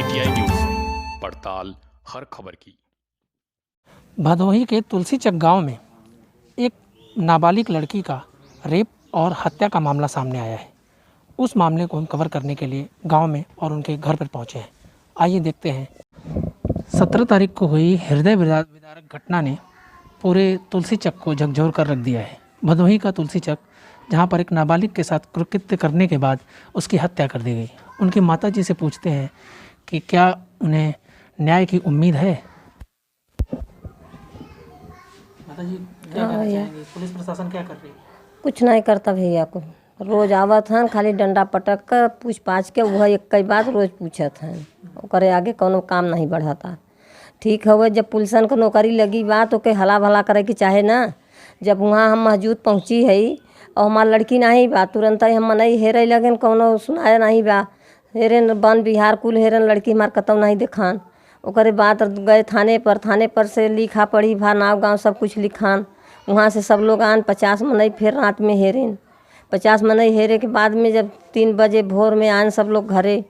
PTI news, पड़ताल हर खबर की। भदोही के तुलसीचक गांव में एक नाबालिग लड़की का रेप और हत्या का मामला सामने आया है। उस मामले को हम कवर करने के लिए गांव में और उनके घर पर पहुंचे हैं। आइए देखते हैं। 17 तारीख को हुई हृदय विदारक घटना ने पूरे तुलसीचक को झकझोर कर रख दिया है। भदोही का तुलसीचक, जहां पर एक नाबालिग के साथ कृत्य करने के बाद उसकी हत्या कर दी गई। उनकी माताजी से पूछते हैं कि क्या उन्हें न्याय की उम्मीद है। माताजी, क्या कहना चाहेंगी? पुलिस प्रशासन क्या कर रही है? कुछ नहीं करता भैया को। रोज आवत हन, खाली डंडा पटक कर पूछ पाछ के वह एक कई बात रोज पूछत हन। ओकरे आगे कोनो काम नहीं बढ़ता। ठीक हवे, जब पुलिसन को नौकरी लगी बा तो के हला भला करे के चाहे ना। जब वहाँ हम मौजूद पहुँची है और हमार लड़की नहीं बा, तुरंत ही हम नहीं हेरे लगन, कोनो सुनाया नहीं बा। हेरन बन बिहार कुल हेरन, लड़की हमार कतौ नहीं दिखान। ओकरे बाद गए थाने पर से लिखा पढ़ी भा, नाव गाँव सब कुछ लिखान। वहाँ से सब लोग आन 50 मनई फिर रात में हेरेन। 50 मनई हेरे के बाद में जब 3 बजे भोर में आन सब लोग घरे,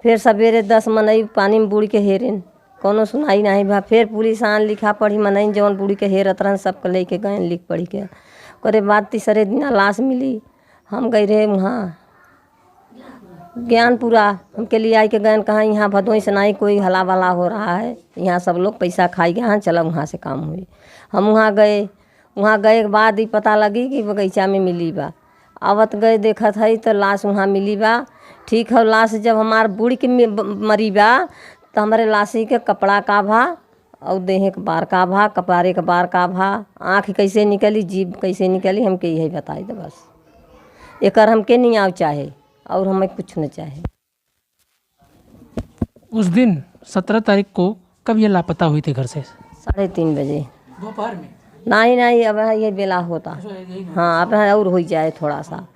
फिर सवेरे 10 मनई पानी में बूढ़ के हेरेन। कोनो सुनाई नहीं बा। फिर पुलिस आन, लिखा पढ़ी मनई जौन बूढ़ी के हेरत रहन सबके लेके गए लिख पढ़ी के। ओकरे बाद तीसरे दिन लाश मिली। हम गए रहे वहाँ ज्ञानपुरा, हमके लिए आई के गए, कहाँ यहाँ भदोही से नहीं कोई हला वाला हो रहा है, यहाँ सब लोग पैसा खाई गए, चला वहाँ से काम हुई। हम वहाँ गए के बाद ही पता लगी कि बगीचा में मिली बा। आवत गए देखत है तो लाश वहाँ मिली बा। ठीक है, लाश जब हमार बूढ़ी के मरी बा तो हमारे लाशी के कपड़ा का भा और देह के बार का भा, कपारे के बार का भा, आँख कैसे निकली, जीभ कैसे निकली, हमके यही बताई दे बस। एकर हमके नहीं आव चाहे और हमें कुछ न चाहे। उस दिन 17 तारीख को कब ये लापता हुई थी घर से? 3:30 बजे। दोपहर में? नहीं, अब ये बेला होता। हाँ, अब और हो जाए थोड़ा सा।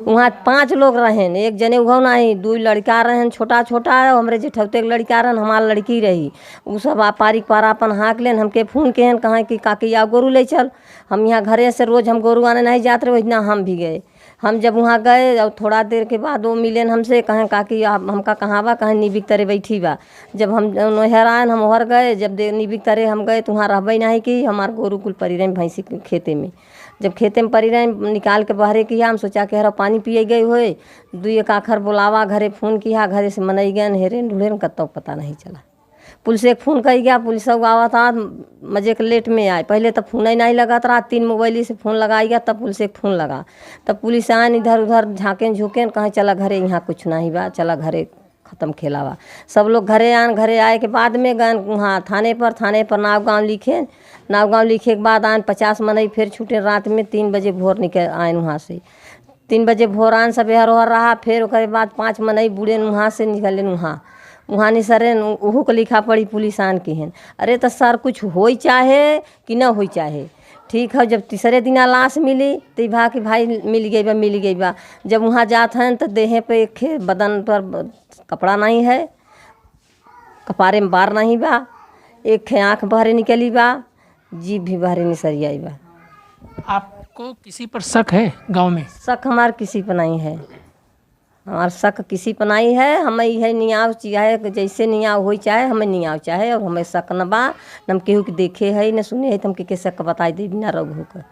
वहाँ 5 लोग रहें, एक जने उहो नहीं, 2 लड़का रहें छोटा छोटा, हमरे जेठौते एक लड़का रहन, हमार लड़की रही। उ सब पारिक पारा अपन हाँक लेन, हमके फ़ोन केहन कहाँ कि काकी आ गोरू ले चल। हम यहाँ घरे से रोज हम गोरू आने नहीं जाते रहे, वही हम भी गए। हम जब वहाँ गए और थोड़ा देर के बाद वो मिलेन हमसे, कहें काकी आप हमका कहाँ बा, कहें निबिक तरे बैठी बा। जब हम नहर आए हम ओहर गए, जब निबिक तरे हम गए तो वहाँ रहबे नहीं कि हमार गोरू कुल परी रहे भैंसी के खेते में। जब खेते में परी रहे निकाल के बहरे किया, हम सोचा कि हरा पानी पिए गए हुए। 2 आखर बुलावा घरे फ़ोन किया, घरे से मनई गए हेरेन ढूढ़ेन कत्तो पता नहीं चला। पुलिस एक फ़ोन कर गया, पुलिस आवा था मजे के लेट में आए। पहले तो फ़ोन ही नहीं लगा था, 3 मोबाइल से फ़ोन लगाई गया, तब पुलिस एक फ़ोन लगा। तब पुलिस आन, इधर उधर झाँकें झुकें, कहें चला घरे, यहाँ कुछ नहीं बा, चला घरे ख़त्म खेला बा। सब लोग घरे आन, घरे आए के बाद में गए वहाँ थाने पर नाव गाँव लिखे के बाद आन 50 मनई फिर छूटे। रात में 3 बजे भोर निकल आए वहाँ से। 3 बजे भोर आन सब हर रहा। फिर उसके बाद 5 मनई बूढ़े वहाँ से निकले वहाँ नहीं सरे उहू को लिखा पड़ी पुलिस आन की हैं। अरे तो सर कुछ होई चाहे कि न होई चाहे, ठीक है। जब तीसरे दिन लाश मिली तो भा कि भाई मिल गई बा। जब वहाँ जात हैं तो देह पे एक बदन पर कपड़ा नहीं है, कपारे में बार नहीं बा, एक आँख बहरे निकली बा, जीभ भी बहरे निसरी आई बा। आपको किसी पर शक है गांव में? शक हमार किसी पर नहीं है, हमार शक किसी पर नहीं है। हमें यह नियाव चाहे जैसे नियाव हो चाहे, हमें नियाव चाहे और हमें शक न बा, न हम केहू के देखे है न सुने है, तो हम के शक बताई दे बिना रोग होकर।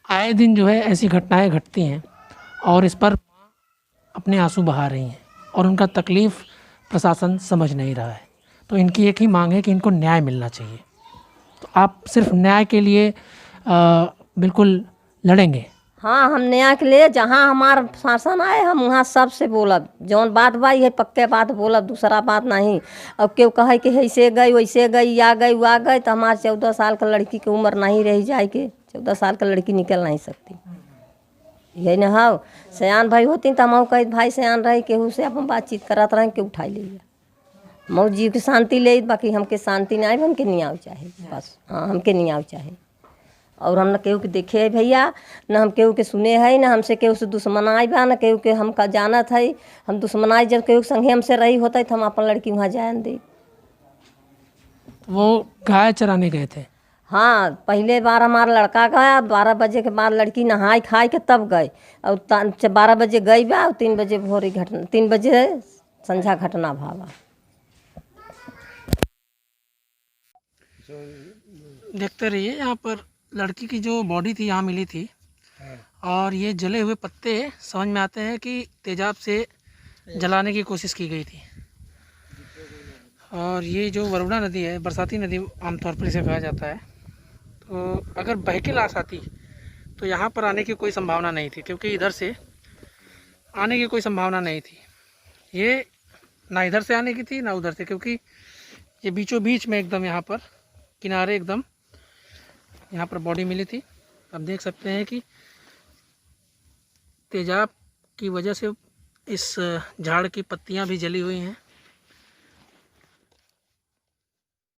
आए दिन जो है ऐसी घटनाएं घटती हैं और इस पर अपने आंसू बहा रही हैं और उनका तकलीफ़ प्रशासन समझ नहीं रहा है। तो इनकी एक ही मांग है कि इनको न्याय मिलना चाहिए। तो आप सिर्फ न्याय के लिए बिल्कुल लड़ेंगे? हाँ, हम न्याय के लिए जहाँ हमार शासन आए हम वहाँ सबसे बोलब, जौन बात बा ये पक्के बात बोलब, दूसरा बात नहीं। अब क्यों कहे कि ऐसे गई वैसे गई, या गई वो गई, तो हमारे 14 साल का लड़की की उम्र नहीं रही जाए के, 14 साल का लड़की निकल नहीं सकती। यही न हो, सयान भाई होती तो हम कही भाई सयान रही, केहू से अपन बातचीत करत रहे के उठाई लीजिए, मऊ जीव की शांति ले। बाकी हमके शांति नहीं, हमके न्याय चाहे बस। हाँ, हमके न्याय चाहे और हम न केहू के देखे है भैया, न हम केहू के सुने है, न हमसे केहू से दुश्मनाई बा, न केहू के हमका जानत है। हम दुश्मनाई जब केहू संगे हमसे रही होता है तो हम अपन लड़की वहाँ जान दे। वो गाय चराने गए थे? हाँ, पहले बार हमारा लड़का गया, 12 बजे के बाद लड़की नहाई खाई के तब गए और 12 बजे गई बा और 3 बजे भोर घटना, 3 बजे संझा घटना भावा। देखते रहिए, यहाँ पर लड़की की जो बॉडी थी यहाँ मिली थी, और ये जले हुए पत्ते समझ में आते हैं कि तेजाब से जलाने की कोशिश की गई थी। और ये जो वरुणा नदी है, बरसाती नदी आमतौर पर इसे कहा जाता है, तो अगर बह के लाश आती तो यहाँ पर आने की कोई संभावना नहीं थी, क्योंकि इधर से आने की कोई संभावना नहीं थी। ये ना इधर से आने की थी ना उधर से, क्योंकि ये बीचों बीच में एकदम यहाँ पर किनारे एकदम यहाँ पर बॉडी मिली थी। आप देख सकते हैं कि तेजाब की वजह से इस झाड़ की पत्तियाँ भी जली हुई हैं।